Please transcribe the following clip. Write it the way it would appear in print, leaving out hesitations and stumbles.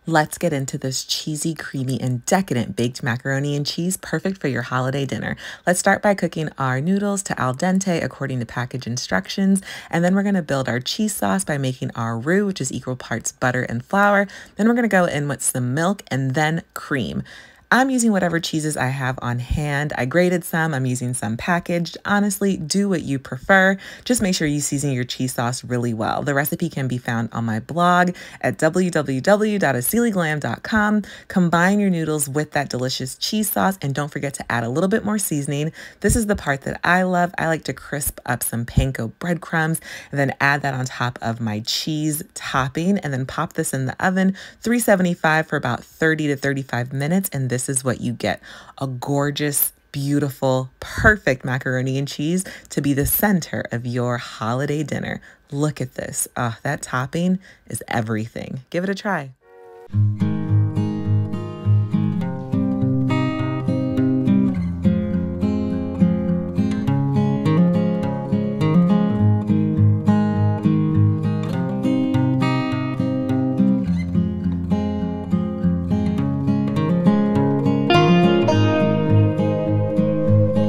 Let's get into this cheesy, creamy, and decadent baked macaroni and cheese, perfect for your holiday dinner. Let's start by cooking our noodles to al dente according to package instructions, and then we're going to build our cheese sauce by making our roux, which is equal parts butter and flour. Then we're going to go in with some milk and then cream. I'm using whatever cheeses I have on hand. I grated some, I'm using some packaged. Honestly, do what you prefer. Just make sure you season your cheese sauce really well. The recipe can be found on my blog at www.asilyglam.com. Combine your noodles with that delicious cheese sauce and don't forget to add a little bit more seasoning. This is the part that I love. I like to crisp up some panko breadcrumbs and then add that on top of my cheese topping and then pop this in the oven, 375 for about 30 to 35 minutes. And this is what you get, a gorgeous, beautiful, perfect macaroni and cheese to be the center of your holiday dinner. Look at this. Oh, that topping is everything. Give it a try.